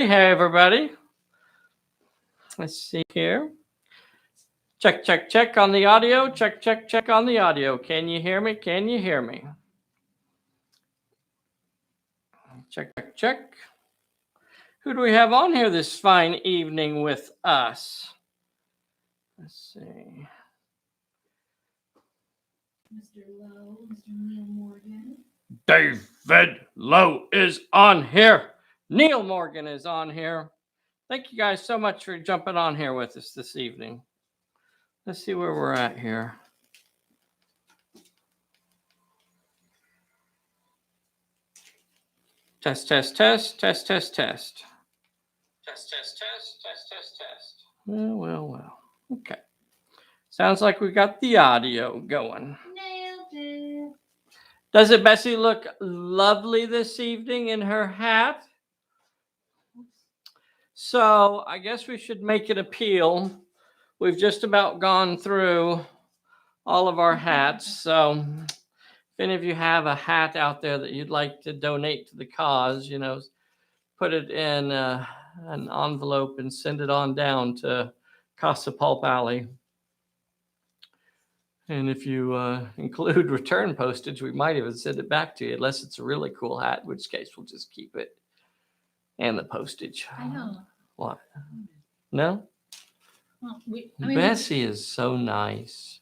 Hey, everybody. Let's see here. Check, check, check on the audio. Check, check, check on the audio. Can you hear me? Can you hear me? Check, check, check. Who do we have on here this fine evening with us? Let's see. Mr. Lowe, Mr. Neil Morgan. David Lowe is on here. Neil Morgan is on here. Thank you guys so much for jumping on here with us this evening. Let's see where we're at here. Test, test, test, test, test, test. Test, test, test, test, test, test. Well. Okay. Sounds like we got the audio going. Nailed it. Does it, Bessy, look lovely this evening in her hat? So I guess we should make an appeal. We've just about gone through all of our hats. So if any of you have a hat out there that you'd like to donate to the cause, put it in an envelope and send it on down to Casa Pulp Alley. And if you include return postage, we might even send it back to you, unless it's a really cool hat, in which case we'll just keep it and the postage. I know. What? No? Well, Bessy is so nice.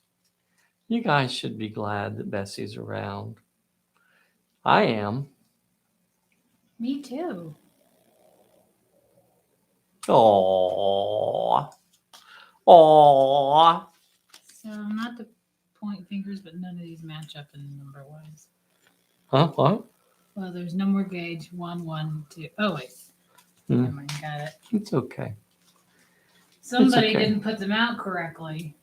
You guys should be glad that Bessy's around. I am. Me too. Aww. Aww. So not to point fingers, but none of these match up in number wise. Huh? What? Well, there's no more gauge. 1, 1, 2. Oh wait. Never mind, got it. It's okay. Somebody didn't put them out correctly.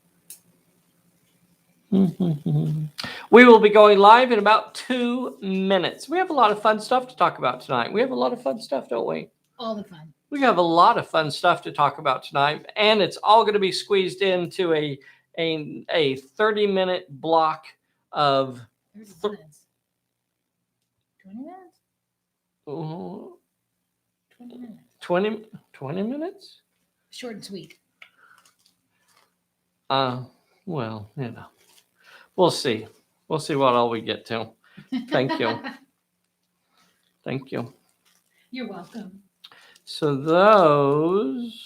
We will be going live in about 2 minutes. We have a lot of fun stuff to talk about tonight. We have a lot of fun stuff, don't we? All the fun. We have a lot of fun stuff to talk about tonight, and it's all going to be squeezed into a 30-minute block of 30 minutes. 20 minutes? 20 minutes. 20 minutes? Short and sweet. Well, we'll see. We'll see what all we get to. Thank you. Thank you. You're welcome. So those,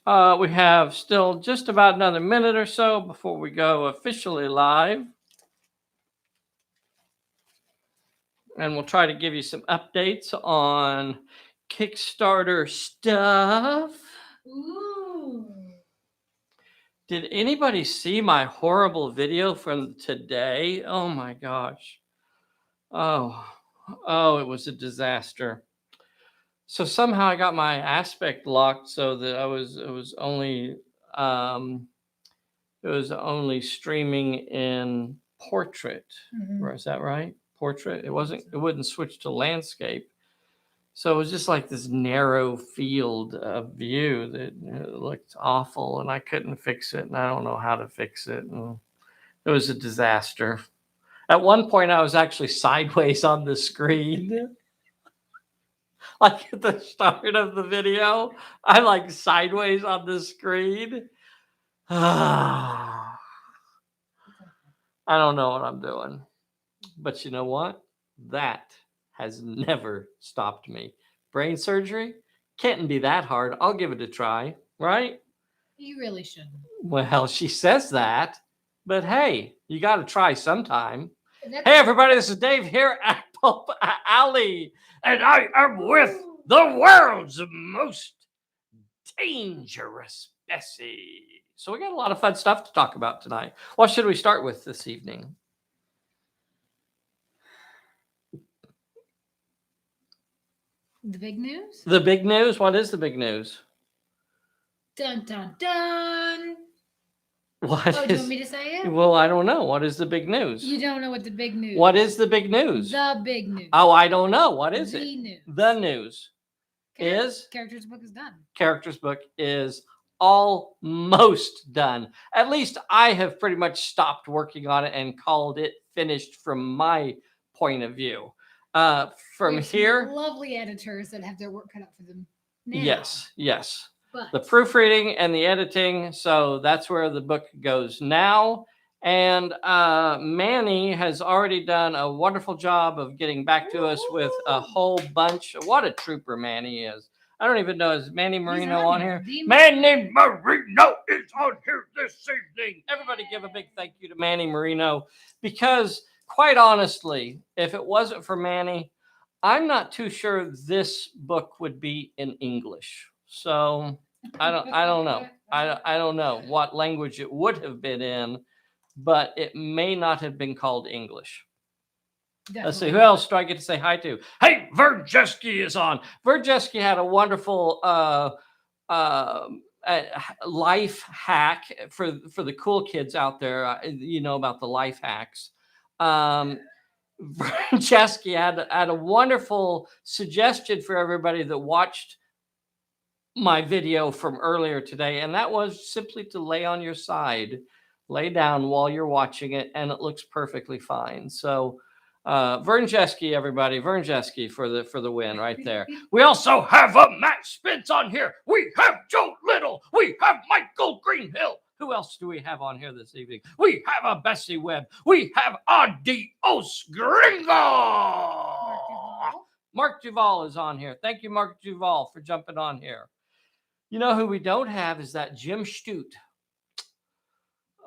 we have still just about another minute or so before we go officially live. And we'll try to give you some updates on Kickstarter stuff. Ooh. Did anybody see my horrible video from today? Oh my gosh. Oh, it was a disaster. So somehow I got my aspect locked so that it was only streaming in portrait. Mm-hmm. Or is that right? Portrait. It wouldn't switch to landscape. So it was just like this narrow field of view that looked awful, and I couldn't fix it, and I don't know how to fix it. And it was a disaster. At one point, I was actually sideways on the screen. Like at the start of the video, I'm like sideways on the screen. I don't know what I'm doing. But you know what? That has never stopped me. Brain surgery can't be that hard. I'll give it a try, right? You really shouldn't. Well, she says that, but hey, you got to try sometime. Hey, everybody, this is Dave here at Pulp Alley, and I am with the world's most dangerous Bessy. So we got a lot of fun stuff to talk about tonight. What should we start with this evening? The big news? The big news? What is the big news? Dun, dun, dun. What do you want me to say it? Well, I don't know. What is the big news? You don't know what the big news What is the big news? The big news. Oh, I don't know. What is the it? News. The news. Is? Character's book is done. Character's book is almost done. At least I have pretty much stopped working on it and called it finished from my point of view. From With here, lovely editors that have their work cut out for them. Now. yes. But The proofreading and the editing. So that's where the book goes now. And Manny has already done a wonderful job of getting back to us with a whole bunch. What a trooper Manny is. I don't even know. Is Manny Marino on here? Manny Marino is on here this evening. Everybody give a big thank you to Manny Marino, because quite honestly, if it wasn't for Manny, I'm not too sure this book would be in English. So I don't know. I don't know what language it would have been in, but it may not have been called English. Definitely. Let's see, who else do I get to say hi to? Hey, Verjeski is on. Verjeski had a wonderful life hack for the cool kids out there. You know about the life hacks. Verjeski had a wonderful suggestion for everybody that watched my video from earlier today, and that was simply to lay on your side, lay down while you're watching it, and it looks perfectly fine. So Verjeski, everybody, Verjeski for the win right there. We also have a Matt Spence on here. We have Joe Little. We have Michael Greenhill. Who else do we have on here this evening? We have a Bessy Webb. We have Adios Gringo. Mark Duval is on here. Thank you, Mark Duval, for jumping on here. You know who we don't have is that Jim Stute.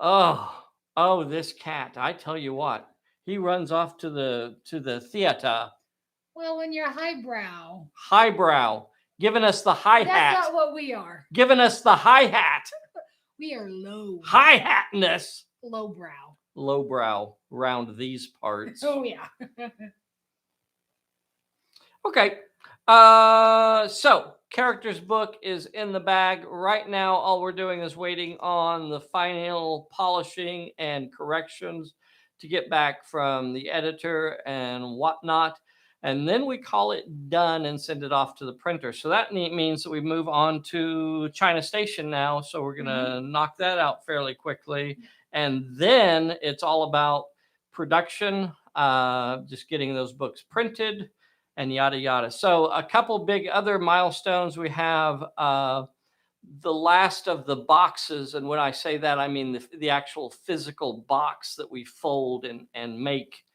Oh, this cat. I tell you what, he runs off to the theater. Well, when you're highbrow, giving us the hi-hat. That's not what we are. Giving us the hi-hat. We are low. Hi-hatness. Lowbrow. Lowbrow around these parts. Oh, yeah. Okay. So characters book is in the bag right now. All we're doing is waiting on the final polishing and corrections to get back from the editor and whatnot. And then we call it done and send it off to the printer. So that means that we move on to China Station now. So we're going to knock that out fairly quickly. And then it's all about production, just getting those books printed and yada, yada. So a couple big other milestones. We have the last of the boxes. And when I say that, I mean the actual physical box that we fold and make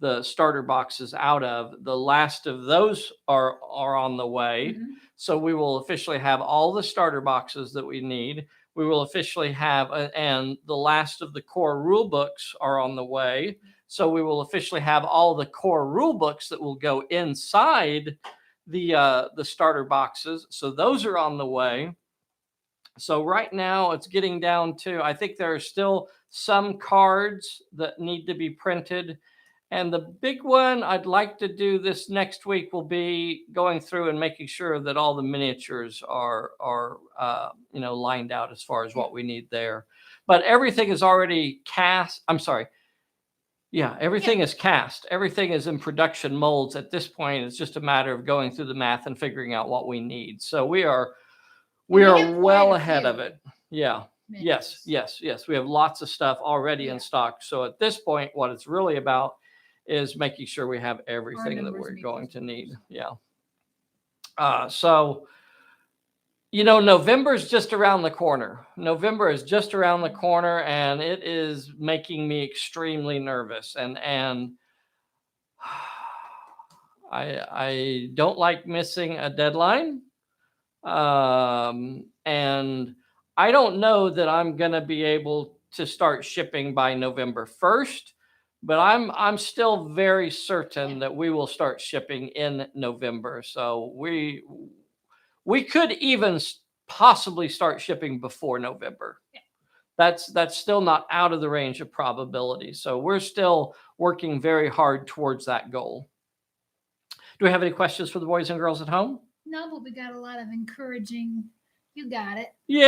the starter boxes out of. The last of those are on the way. So we will officially have all the starter boxes that we need. We will officially have, and the last of the core rule books are on the way. So we will officially have all the core rule books that will go inside the starter boxes. So those are on the way. So right now it's getting down to, I think there are still some cards that need to be printed. And the big one I'd like to do this next week will be going through and making sure that all the miniatures are lined out as far as what we need there. But everything is already cast. I'm sorry. Yeah, everything is cast. Everything is in production molds at this point. It's just a matter of going through the math and figuring out what we need. So we are well ahead of it. Yeah. Yes. We have lots of stuff already in stock. So at this point, what it's really about is making sure we have everything that we're going to need. Yeah. So, November is just around the corner. November is just around the corner, and it is making me extremely nervous. And I don't like missing a deadline. And I don't know that I'm going to be able to start shipping by November 1st. But I'm still very certain that we will start shipping in November. So we could even possibly start shipping before November. That's still not out of the range of probability. So we're still working very hard towards that goal. Do we have any questions for the boys and girls at home? No, but we got a lot of encouraging. You got it. Yay!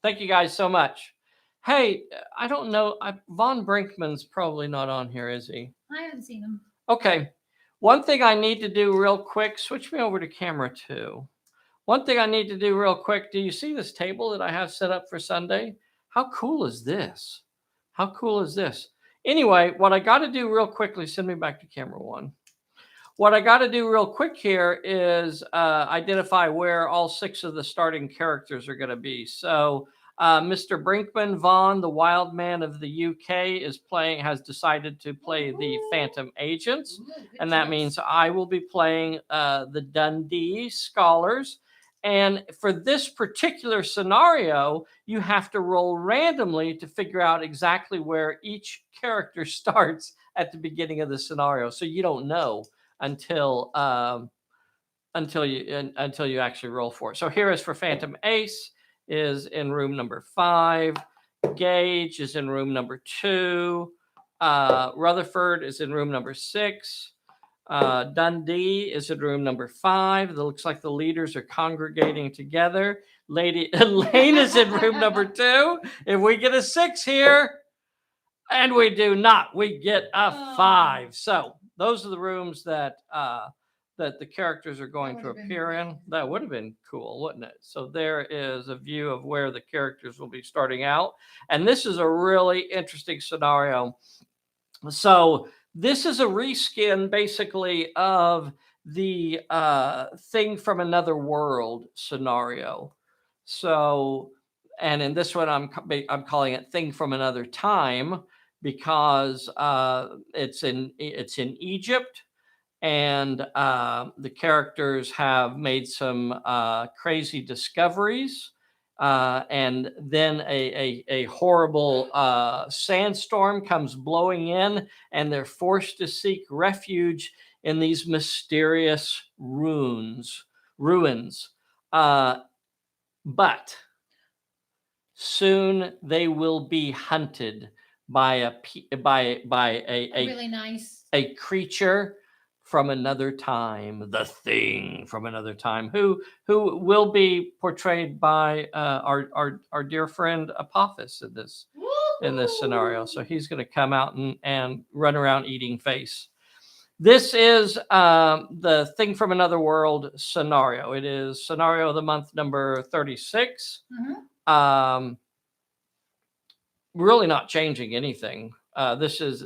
Thank you guys so much. Hey, I don't know. Von Brinkman's probably not on here, is he? I haven't seen him. Okay. One thing I need to do real quick, switch me over to camera 2. One thing I need to do real quick. Do you see this table that I have set up for Sunday? How cool is this? How cool is this? Anyway, what I got to do real quickly, send me back to camera 1. What I got to do real quick here is identify where all 6 of the starting characters are going to be. So Mr. Brinkman Vaughn, the wild man of the UK, has decided to play the Phantom Agents. And that means I will be playing the Dundee Scholars. And for this particular scenario, you have to roll randomly to figure out exactly where each character starts at the beginning of the scenario. So you don't know until you actually roll for it. So here is for Phantom Ace is in room number 5. Gage is in room number 2. Rutherford is in room number 6. Dundee is in room number 5. It looks like the leaders are congregating together. Lady Elaine is in room number 2. If we get a 6 here, and we do not, we get a 5. So those are the rooms that the characters are going to appear in. That would have been cool, wouldn't it? So there is a view of where the characters will be starting out. And this is a really interesting scenario. So this is a reskin basically of the Thing from Another World scenario. So, and in this one, I'm calling it Thing from Another Time because it's in Egypt, and the characters have made some crazy discoveries. And then a horrible sandstorm comes blowing in, and they're forced to seek refuge in these mysterious ruins. But soon they will be hunted by a really nice creature from another time, the Thing from Another Time, who will be portrayed by our dear friend Apophis in this scenario. So he's going to come out and run around eating face. This is the Thing from Another World scenario. It is scenario of the month number 36. Really not changing anything. This is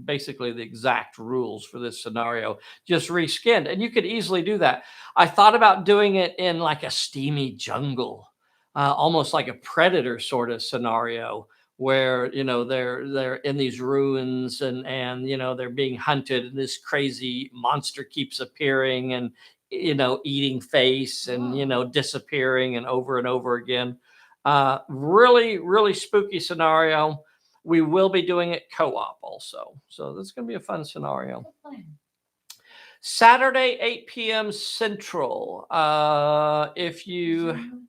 basically the exact rules for this scenario, just reskinned. And you could easily do that. I thought about doing it in like a steamy jungle, almost like a Predator sort of scenario, where they're in these ruins and they're being hunted, and this crazy monster keeps appearing and eating face and disappearing and over again. Really, really spooky scenario. We will be doing it co-op also. So that's going to be a fun scenario. Saturday, 8 p.m. Central. If you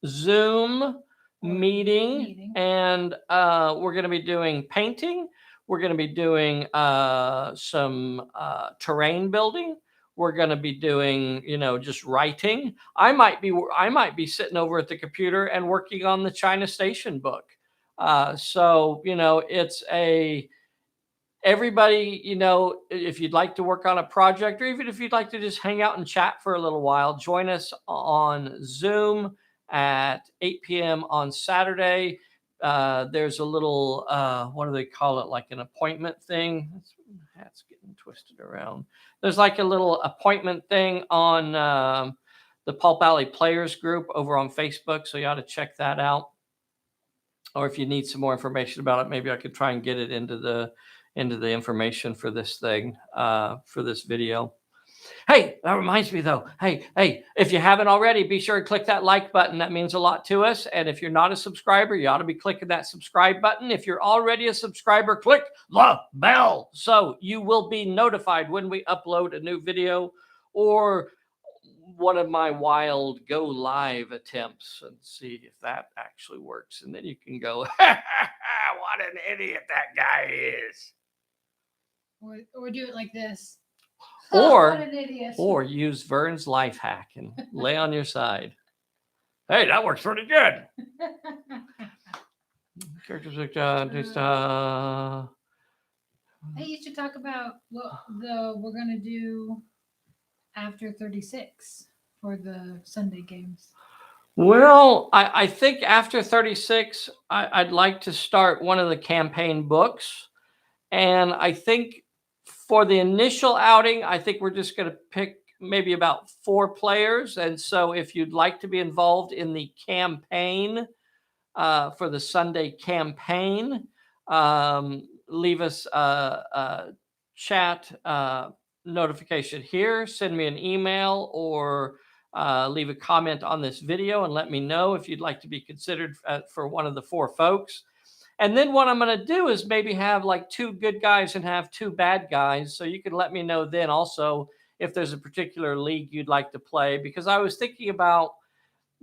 Zoom meeting, and we're going to be doing painting. We're going to be doing some terrain building. We're going to be doing, just writing. I might be sitting over at the computer and working on the China Station book. So it's everybody, if you'd like to work on a project, or even if you'd like to just hang out and chat for a little while, join us on Zoom at 8 p.m. on Saturday. There's a little, what do they call it? Like an appointment thing. That's getting twisted around. There's like a little appointment thing on the Pulp Alley Players group over on Facebook. So you ought to check that out. Or if you need some more information about it, maybe I could try and get it into the information for this thing, for this video. Hey, that reminds me though. Hey, if you haven't already, be sure to click that like button. That means a lot to us. And if you're not a subscriber, you ought to be clicking that subscribe button. If you're already a subscriber, click the bell so you will be notified when we upload a new video or one of my wild go live attempts, and see if that actually works. And then you can go, what an idiot that guy is. Or do it like this. Or, what an idiot. Or use Vern's life hack and lay on your side. Hey, that works pretty good. Characters Hey, you should talk about what we're gonna do after 36 for the Sunday games. Well, I think after 36, I'd like to start one of the campaign books. And I think for the initial outing, I think we're just going to pick maybe about 4 players. And so if you'd like to be involved in the campaign, for the Sunday campaign, leave us a chat notification here, send me an email, or leave a comment on this video and let me know if you'd like to be considered for one of the 4 folks. And then what I'm going to do is maybe have like 2 good guys and have 2 bad guys. So you can let me know then also if there's a particular league you'd like to play, because I was thinking about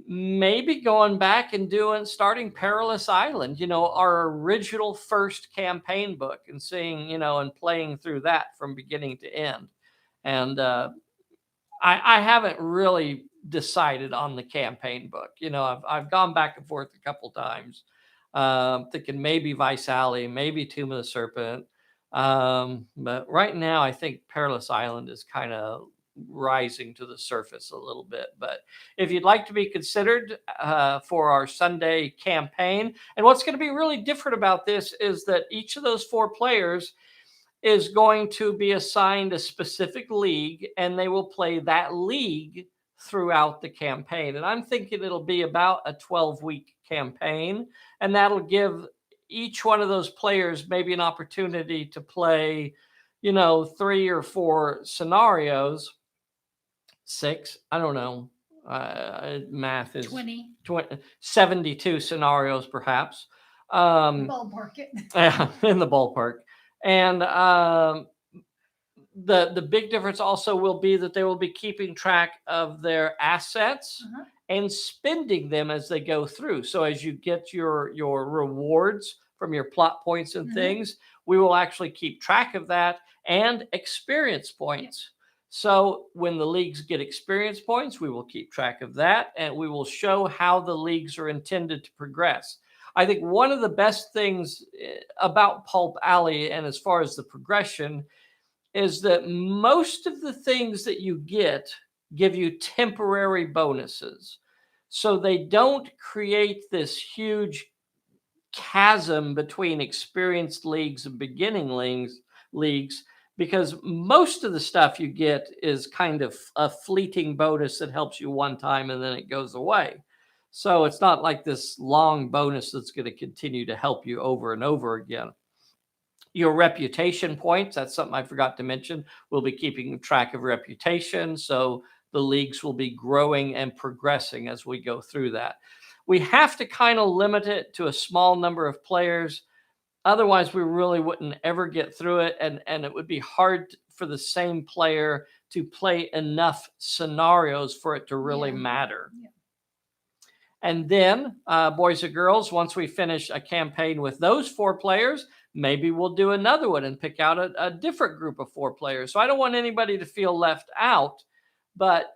maybe going back and starting Perilous Island, our original first campaign book, and seeing, and playing through that from beginning to end. And I haven't really decided on the campaign book. I've gone back and forth a couple times, thinking maybe Vice Alley, maybe Tomb of the Serpent. But right now, I think Perilous Island is kind of rising to the surface a little bit. But if you'd like to be considered for our Sunday campaign, and what's going to be really different about this is that each of those 4 players is going to be assigned a specific league, and they will play that league throughout the campaign. And I'm thinking it'll be about a 12-week campaign, and that'll give each one of those players maybe an opportunity to play, 3 or 4 scenarios, 6, I don't know. Math is 20. 72 scenarios, perhaps. Ballpark it. In the ballpark. And the big difference also will be that they will be keeping track of their assets and spending them as they go through. So as you get your rewards from your plot points and things, we will actually keep track of that, and experience points. So when the leagues get experience points, we will keep track of that, and we will show how the leagues are intended to progress. I think one of the best things about Pulp Alley, and as far as the progression, is that most of the things that you give you temporary bonuses. So they don't create this huge chasm between experienced leagues and beginning leagues, because most of the stuff you get is kind of a fleeting bonus that helps you one time and then it goes away. So it's not like this long bonus that's going to continue to help you over and over again. Your reputation points, that's something I forgot to mention. We'll be keeping track of reputation. So the leagues will be growing and progressing as we go through that. We have to kind of limit it to a small number of players. Otherwise, we really wouldn't ever get through it. And it would be hard for the same player to play enough scenarios for it to really matter. Yeah. And then, boys and girls, once we finish a campaign with those 4 players, maybe we'll do another one and pick out a different group of 4 players. So I don't want anybody to feel left out. But,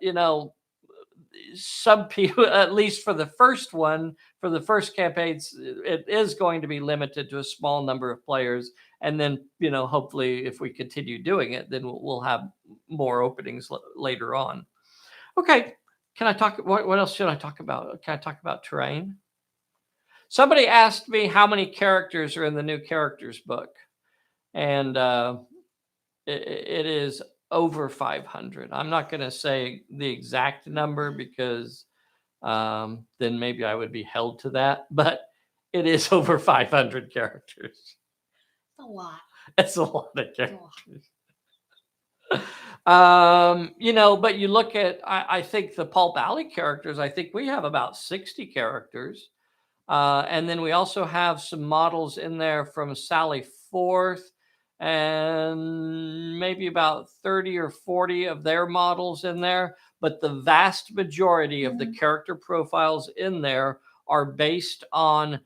some people, at least for the first one, for the first campaigns, it is going to be limited to a small number of players. And then, hopefully if we continue doing it, then we'll have more openings later on. Okay. Can I talk? What else should I talk about? Can I talk about terrain? Somebody asked me how many characters are in the new characters book. And it is over 500. I'm not going to say the exact number because then maybe I would be held to that, but it is over 500 characters. That's a lot. It's a lot of characters. But you look at, I think the Pulp Alley characters, I think we have about 60 characters. And then we also have some models in there from Sally Forth, and maybe about 30 or 40 of their models in there. But the vast majority of the character profiles in there are based on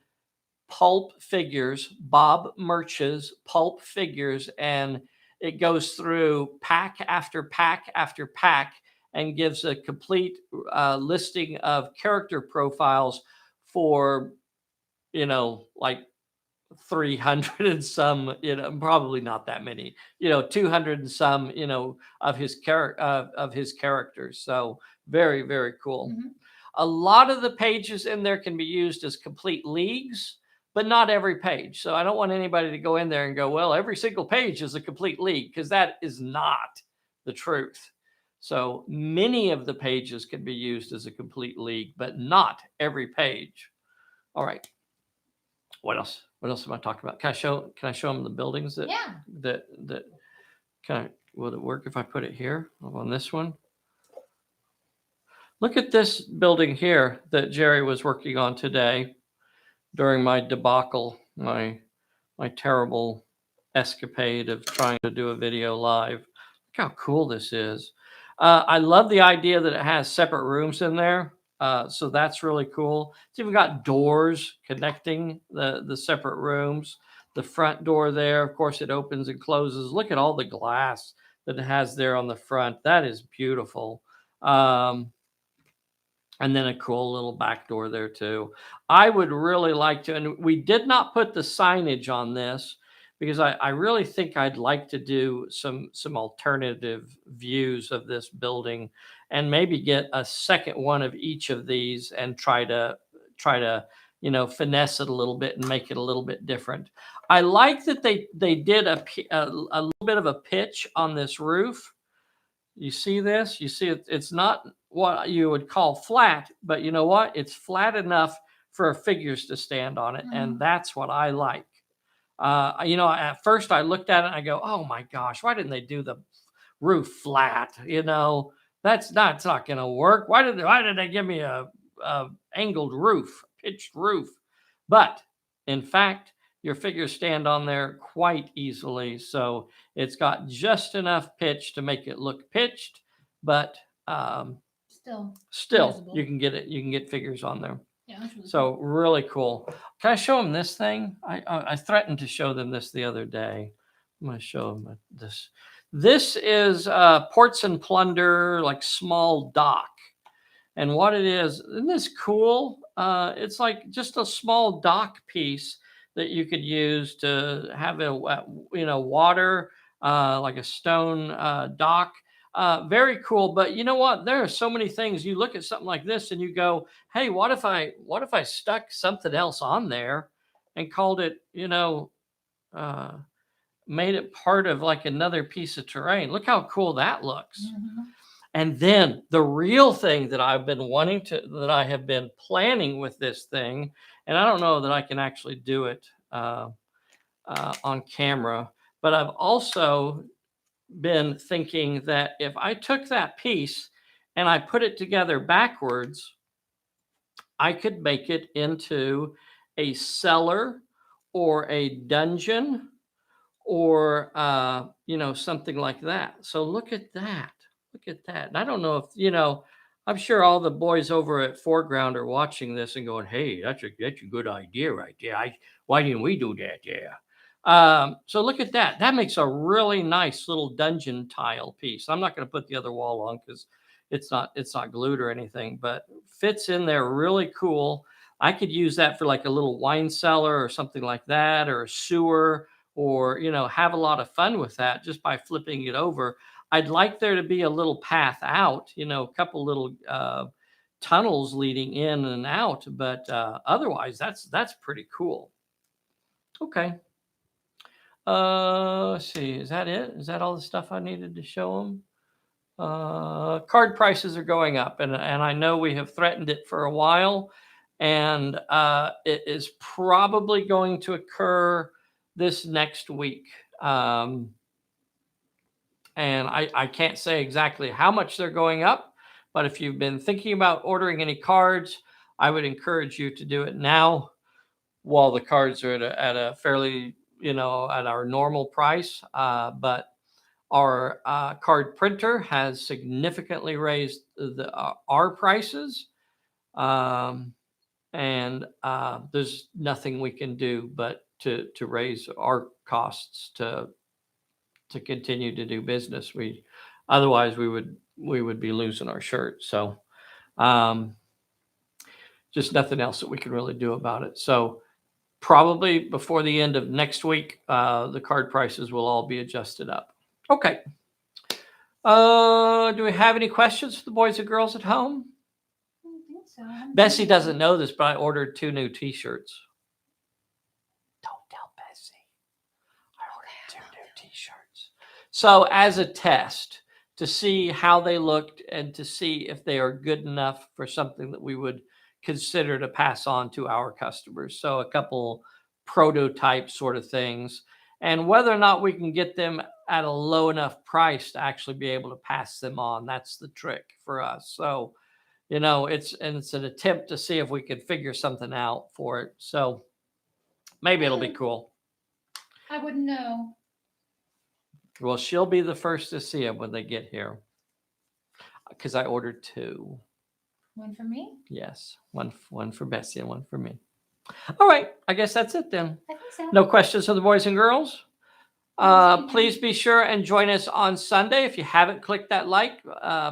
Pulp figures, Bob Murch's Pulp figures, and it goes through pack after pack after pack and gives a complete listing of character profiles for, like 300 and some, probably not that many, 200 and some, of his characters. So very, very cool. A lot of the pages in there can be used as complete leagues, but not every page. So I don't want anybody to go in there and go, well, every single page is a complete league, because that is not the truth. So many of the pages can be used as a complete league, but not every page. All right. What else? What else am I talking about? Can I show them the buildings that Yeah. that kind of, will it work if I put it here on this one? Look at this building here that Jerry was working on today during my debacle, my terrible escapade of trying to do a video live. Look how cool this is. I love the idea that it has separate rooms in there. So that's really cool. It's even got doors connecting the separate rooms. The front door there, of course, it opens and closes. Look at all the glass that it has there on the front. That is beautiful. And then a cool little back door there too. I would really like to, and we did not put the signage on this because I really think I'd like to do some alternative views of this building, and maybe get a second one of each of these and try to finesse it a little bit and make it a little bit different. I like that they did a little bit of a pitch on this roof. You see this? You see it's not what you would call flat, but you know what? It's flat enough for figures to stand on it, and that's what I like. At first I looked at it and I go, "Oh my gosh, why didn't they do the roof flat?" That's not going to work. Why did they give me a angled roof, pitched roof? But in fact, your figures stand on there quite easily. So it's got just enough pitch to make it look pitched, but still visible. you can get figures on there. Yeah, that's really So cool. really cool. Can I show them this thing? I threatened to show them this the other day. I'm going to show them this. This is Ports and Plunder, like small dock. And what it is, isn't this cool? It's like just a small dock piece that you could use to have a water, like a stone dock. Very cool. But you know what? There are so many things. You look at something like this and you go, "Hey, what if I stuck something else on there and called it, made it part of like another piece of terrain?" Look how cool that looks. And then the real thing that I have been planning with this thing, and I don't know that I can actually do it on camera, but I've also been thinking that if I took that piece and I put it together backwards, I could make it into a cellar or a dungeon or something like that. So look at that. Look at that. And I don't know if I'm sure all the boys over at Foreground are watching this and going, "Hey, that's a good idea right there. Why didn't we do that?" Yeah. So look at that. That makes a really nice little dungeon tile piece. I'm not going to put the other wall on because it's not glued or anything, but fits in there really cool. I could use that for like a little wine cellar or something like that, or a sewer, or have a lot of fun with that just by flipping it over. I'd like there to be a little path out, a couple little tunnels leading in and out, but otherwise that's pretty cool. Okay. Let's see, is that it? Is that all the stuff I needed to show them? Card prices are going up, and I know we have threatened it for a while, and it is probably going to occur this next week. And I can't say exactly how much they're going up, but if you've been thinking about ordering any cards, I would encourage you to do it now while the cards are at a fairly, at our normal price. But our card printer has significantly raised our prices. And there's nothing we can do but to raise our costs to continue to do business. Otherwise we would be losing our shirt. So just nothing else that we can really do about it. So probably before the end of next week, the card prices will all be adjusted up. Okay. Do we have any questions for the boys and girls at home? I don't think so. Bessy doesn't know this, but I ordered 2 new t-shirts. So as a test to see how they looked and to see if they are good enough for something that we would consider to pass on to our customers. So a couple prototype sort of things, and whether or not we can get them at a low enough price to actually be able to pass them on. That's the trick for us. So, it's an attempt to see if we could figure something out for it. So maybe it'll be cool. I wouldn't know. Well, she'll be the first to see them when they get here. Because I ordered 2. One for me? Yes. One for Bessy and one for me. All right. I guess that's it then. I think so. No questions for the boys and girls? Yes, Please be sure and join us on Sunday. If you haven't clicked that like,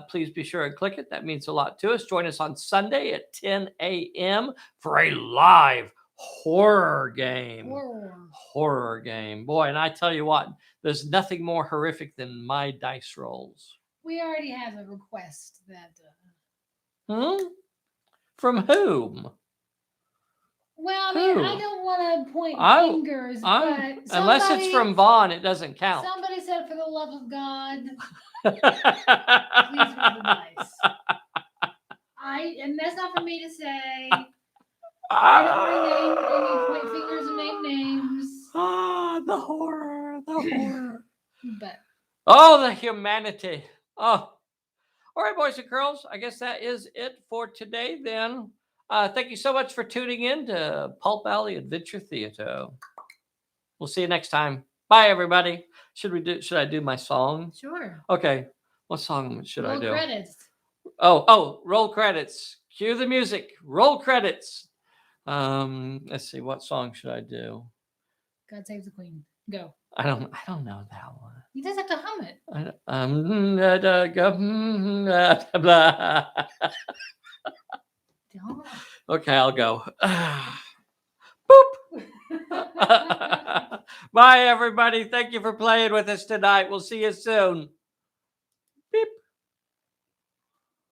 please be sure and click it. That means a lot to us. Join us on Sunday at 10 a.m. for a live horror game. Horror game. Boy, and I tell you what, there's nothing more horrific than my dice rolls. We already have a request that. From whom? Well, I mean, Who? I don't want to point fingers, but unless it's from Vaughn, it doesn't count. Somebody said, "For the love of God, please roll the dice." And that's not for me to say. I don't want to name any point fingers and name names. The horror, But the humanity. All right, boys and girls. I guess that is it for today. Then, thank you so much for tuning in to Pulp Alley Adventure Theater. We'll see you next time. Bye, everybody. Should I do my song? Sure. Okay. What song should I do? Roll credits. Oh, roll credits. Cue the music. Roll credits. Let's see. What song should I do? God Save the Queen. Go. I don't know that one. You just have to hum it. Okay, I'll go. Boop. Bye, everybody. Thank you for playing with us tonight. We'll see you soon.